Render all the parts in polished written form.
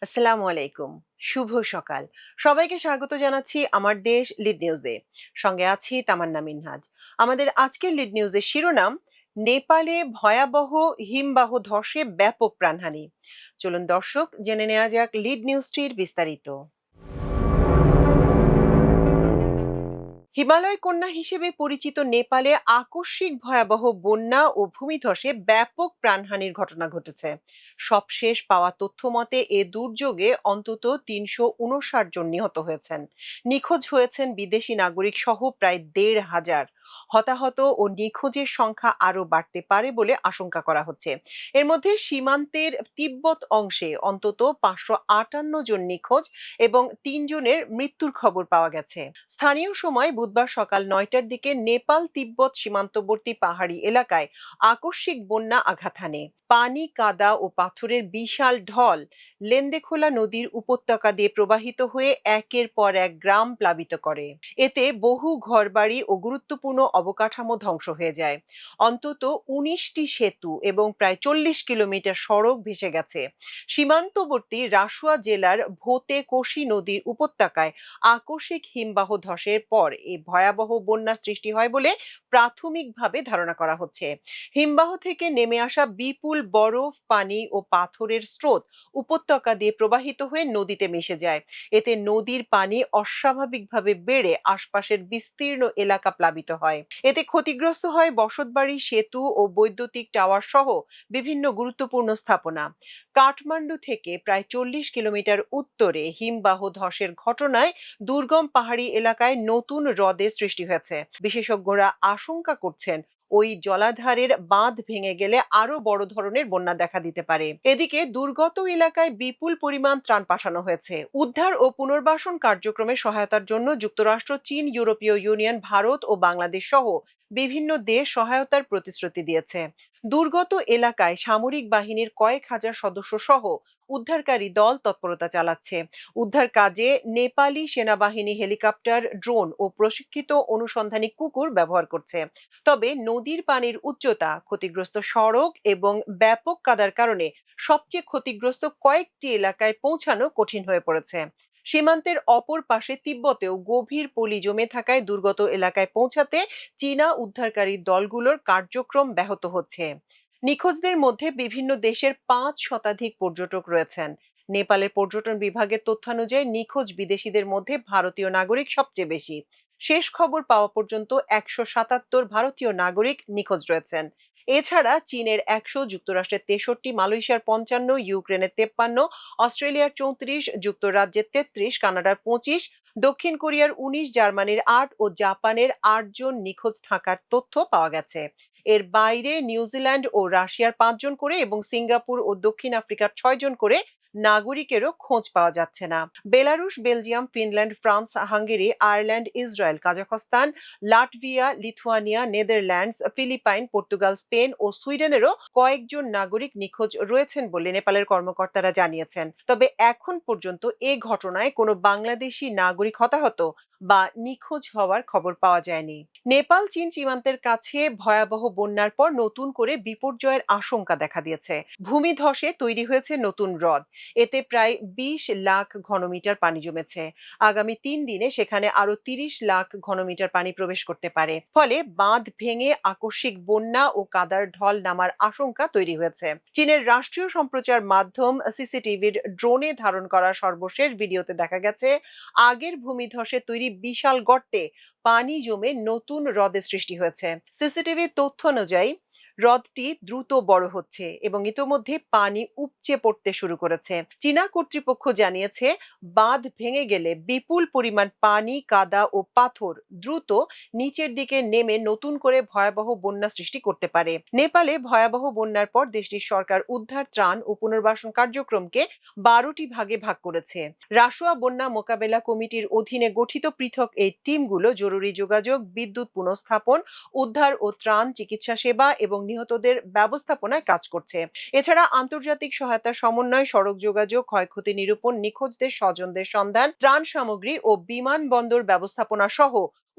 আসসালামু আলাইকুম। শুভ সকাল। সবাইকে স্বাগত জানাচ্ছি আমার দেশ লিড নিউজে। সঙ্গে আছি তামান্না মিনহাজ। আমাদের আজকের লিড নিউজের শিরোনাম, নেপালে ভয়াবহ হিমবাহ ধসে ব্যাপক প্রাণহানি। চলুন দর্শক জেনে নেওয়া যাক লিড নিউজটির বিস্তারিত। হিমালয় কন্যা হিসেবে পরিচিত নেপালে আকস্মিক ভয়াবহ বন্যা ও ভূমিধসে ব্যাপক প্রাণহানির ঘটনা ঘটেছে। সবশেষ পাওয়া তথ্য মতে এ দুর্যোগে অন্তত ৩৫৯ জন নিহত হয়েছেন। নিখোঁজ হয়েছেন বিদেশি নাগরিক সহ প্রায় ১,৫০০। হতাহত ও নিখোঁজের সংখ্যা আরও বাড়তে পারে বলে আশঙ্কা করা হচ্ছে। এর মধ্যে সীমান্তের তিব্বত অংশে অন্তত ৫৫৮ জন নিখোঁজ এবং ৩ জনের মৃত্যুর খবর পাওয়া গেছে। স্থানীয় সময় বুধবার সকাল ৯টার দিকে নেপাল তিব্বত সীমান্তবর্তী পাহাড়ি এলাকায় আকস্মিক বন্যা আঘাত হানে। পানি, কাদা ও পাথরের বিশাল ঢল লেন্দেখোলা নদীর উপত্যকা দিয়ে প্রবাহিত হয়ে একের পর এক গ্রাম প্লাবিত করে। এতে বহু ঘরবাড়ি ও গুরুত্বপূর্ণ অবকাঠামো ধ্বংস হয়ে যায়। অন্তত ১৯টি সেতু এবং প্রায় ৪০ কিলোমিটার সড়ক ভেসে গেছে। সীমান্তবর্তী রাসুয়া জেলার ভোতে কোশি নদীর উপত্যকায় আকস্মিক হিমবাহ ধসের পর এই ভয়াবহ বন্যার সৃষ্টি হয় বলে প্রাথমিকভাবে ধারণা করা হচ্ছে। হিমবাহ থেকে নেমে আসা বিপুল বরফ, পানি ও পাথরের স্রোত উপত্যকা দিয়ে প্রবাহিত হয়ে নদীতে মিশে যায়। এতে নদীর পানি অস্বাভাবিকভাবে বেড়ে আশপাশের বিস্তীর্ণ এলাকা প্লাবিত হয়। এতে ক্ষতিগ্রস্ত হয় বসতবাড়ি, সেতু ও বৈদ্যুতিক টাওয়ার সহ বিভিন্ন গুরুত্বপূর্ণ স্থাপনা। কাঠমান্ডু থেকে প্রায় ৪০ কিলোমিটার উত্তরে হিমবাহ ধসের ঘটনায় দুর্গম পাহাড়ি এলাকায় নতুন হ্রদের সৃষ্টি হয়েছে। বিশেষজ্ঞরা আশঙ্কা করছেন ওই জলাধারের বাঁধ ভেঙে গেলে আরো বড় ধরনের বন্যা দেখা দিতে পারে। এদিকে দুর্গত এলাকায় বিপুল পরিমাণ ত্রাণ পাঠানো হয়েছে। উদ্ধার ও পুনর্বাসন কার্যক্রমে সহায়তার জন্য যুক্তরাষ্ট্র, চীন, ইউরোপীয় ইউনিয়ন, ভারত ও বাংলাদেশ সহ বিভিন্ন দেশ সহায়তার প্রতিশ্রুতি দিয়েছে। দুর্গত এলাকায় সামরিক বাহিনীর কয়েক হাজার সদস্য সহ উদ্ধারকারী দল তৎপরতা চালাচ্ছে। উদ্ধার কাজে নেপালি সেনাবাহিনী হেলিকপ্টার, ড্রোন ও প্রশিক্ষিত অনুসন্ধানী কুকুর ব্যবহার করছে। তবে নদীর পানির উচ্চতা, ক্ষতিগ্রস্ত সড়ক এবং ব্যাপক কাদার কারণে সবচেয়ে ক্ষতিগ্রস্ত কয়েকটি এলাকায় পৌঁছানো কঠিন হয়ে পড়েছে। সীমান্তের অপর পাশে তিব্বতেও গভীর পলি জমে থাকায় দুর্গত এলাকায় পৌঁছাতে চীনা উদ্ধারকারী দলগুলোর কার্যক্রম ব্যাহত হচ্ছে। নিখোঁজদের মধ্যে বিভিন্ন দেশের ৫ শতাধিক পর্যটক রয়েছেন। নেপালের পর্যটন বিভাগের তথ্যানুযায়ী নিখোঁজ বিদেশিদের মধ্যে ভারতীয় নাগরিক সবচেয়ে বেশি। শেষ খবর পাওয়া পর্যন্ত ১৭৭ ভারতীয় নাগরিক নিখোঁজ রয়েছেন। এছাড়া চীনের ১০০, যুক্তরাষ্ট্রের ৬৩, মালয়েশিয়ার ৫৫, ইউক্রেনের ৫৩, অস্ট্রেলিয়ার ৩৪, যুক্তরাজ্যের ৩৩, কানাডার ২৫, দক্ষিণ কোরিয়ার ১৯, জার্মানির ৮ ও জাপানের ৮ জন নিখোঁজ থাকার তথ্য পাওয়া গেছে। এর বাইরে নিউজিল্যান্ড ও রাশিয়ার ৫ জন করে এবং সিঙ্গাপুর ও দক্ষিণ আফ্রিকার ৬ জন করে নাগরিকেরও খোঁজ পাওয়া যাচ্ছে না। Belarus, Belgium, Finland, France, Hungary, Ireland, Israel, Kazakhstan, Latvia, Lithuania, Netherlands, Philippines, Portugal, Spain ও সুইডেনেরও কয়েকজন নাগরিক নিখোঁজ রয়েছেন বলে নেপালের কর্মকর্তারা জানিয়েছেন। তবে এখন পর্যন্ত এ ঘটনায় কোনো বাংলাদেশি নাগরিক হতাহত বা নিখোঁজ হওয়ার খবর পাওয়া যায়নি। নেপাল চীন সীমান্তের কাছে ভয়াবহ বন্যার পর নতুন করে বিপর্যয়ের আশঙ্কা দেখা দিয়েছে। ভূমিধসে তৈরি হয়েছে নতুন হ্রদ। এতে প্রায় ২০ লাখ ঘনমিটার পানি জমেছে। আগামী ৩ দিনে সেখানে আরো ৩০ লাখ ঘনমিটার পানি প্রবেশ করতে পারে। ফলে বাঁধ ভেঙে আকস্মিক বন্যা ও কাদার ঢল নামার আশঙ্কা তৈরি হয়েছে। চীনের রাষ্ট্রীয় সম্প্রচার মাধ্যম সিসিটিভির ড্রোনে ধারণ করা সর্বশেষ ভিডিওতে দেখা গেছে আগের ভূমিধসে তৈরি বিশাল গর্তে পানি জমে নতুন হ্রদের সৃষ্টি হয়েছে। সিসিটিভির তথ্য অনুযায়ী হ্রদটি দ্রুত বড় হচ্ছে এবং ইতোমধ্যে পানি উপচে পড়তে শুরু করেছে। চীনা কর্তৃপক্ষ জানিয়েছে বাঁধ ভেঙে গেলে বিপুল পরিমাণ পানি, কাদা ও পাথর দ্রুত নিচের দিকে নেমে নতুন করে ভয়াবহ বন্যা সৃষ্টি করতে পারে। নেপালে ভয়াবহ বন্যার পর দেশটির সরকার উদ্ধার, ত্রাণ ও পুনর্বাসন কার্যক্রমকে ১২টি ভাগে ভাগ করেছে। রাসুয়া বন্যা মোকাবেলা কমিটির অধীনে গঠিত পৃথক এই টিমগুলো জরুরি যোগাযোগ, বিদ্যুৎ পুনঃস্থাপন, উদ্ধার ও ত্রাণ, চিকিৎসা সেবা এবং নিহতদের ব্যবস্থাপনায় কাজ করছে। এছাড়া আন্তর্জাতিক সহায়তা সমন্বয়, সড়ক যোগাযোগ, ক্ষয়ক্ষতি নিরূপণ, নিখোঁজদের স্বজনদের সন্ধান, ত্রাণ সামগ্রী ও বিমানবন্দর ব্যবস্থাপনা সহ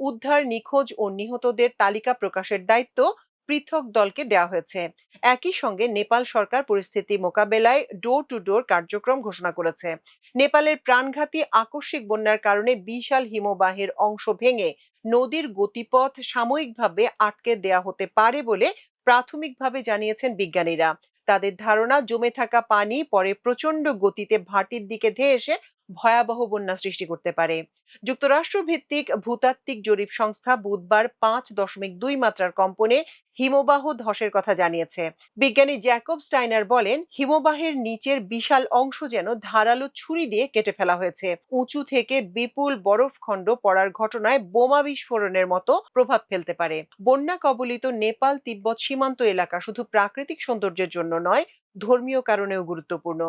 উদ্ধার, নিখোঁজ ও নিহতদের তালিকা প্রকাশের দায়িত্ব পৃথক দলকে দেওয়া হয়েছে। একই সঙ্গে নেপাল সরকার পরিস্থিতি মোকাবেলায় ডোর টু ডোর কার্যক্রম ঘোষণা করেছে। নেপালের প্রাণঘাতী আকস্মিক বন্যার কারণে বিশাল হিমবাহের অংশ ভেঙে নদীর গতিপথ সাময়িকভাবে আটকে দেয়া হতে পারে বলে প্রাথমিকভাবে জানিয়েছেন বিজ্ঞানীরা। তাদের ধারণা, জমে থাকা পানি পরে প্রচন্ড গতিতে ভাটির দিকে ধেয়ে এসে ভয়াবহ বন্যা সৃষ্টি করতে পারে। যুক্তরাষ্ট্র ভিত্তিক ভূতাত্ত্বিক জরিপ সংস্থা বুধবার 5.2 মাত্রার কম্পনে হিমবাহ ধসের কথা জানিয়েছে। বিজ্ঞানী জ্যাকব স্টাইনার বলেন, হিমবাহের নিচের বিশাল অংশ যেন ধারালো ছুরি দিয়ে কেটে ফেলা হয়েছে। উঁচু থেকে বিপুল বরফখণ্ড পড়ার ঘটনায় বোমা বিস্ফোরণের মতো প্রভাব ফেলতে পারে। বন্যা কবলিত নেপাল তিব্বত সীমান্ত এলাকা শুধু প্রাকৃতিক সৌন্দর্যের জন্য নয়, ধর্মীয় কারণেও গুরুত্বপূর্ণ।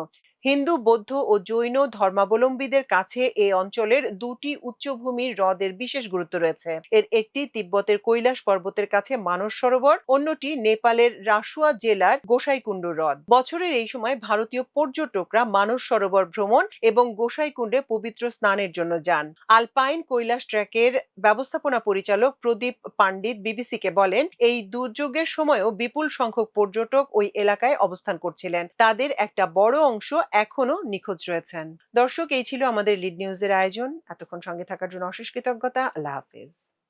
হিন্দু, বৌদ্ধ ও জৈন ধর্মাবলম্বীদের কাছে এই অঞ্চলের দুটি উচ্চভূমির হ্রদের বিশেষ গুরুত্ব রয়েছে। এর একটি তিব্বতের কৈলাস পর্বতের কাছে মানস সরোবর, অন্যটি নেপালের রাসুয়া জেলার গোসাইকুণ্ডু হ্রদ। বছরের এই সময় ভারতীয় পর্যটকরা মানস সরোবর ভ্রমণ এবং গোসাইকুণ্ডে পবিত্র স্নানের জন্য যান। আলপাইন কৈলাস ট্র্যাকের ব্যবস্থাপনা পরিচালক প্রদীপ পাণ্ডিত বিবিসিকে বলেন, এই দুর্যোগের সময়ও বিপুল সংখ্যক পর্যটক ওই এলাকায় অবস্থান করছিলেন। তাদের একটা বড় অংশ এখনো নিখোঁজ রয়েছেন। দর্শক, এই ছিল আমাদের লিড নিউজের আয়োজন। এতক্ষণ সঙ্গে থাকার জন্য অশেষ কৃতজ্ঞতা। আল্লাহ হাফেজ।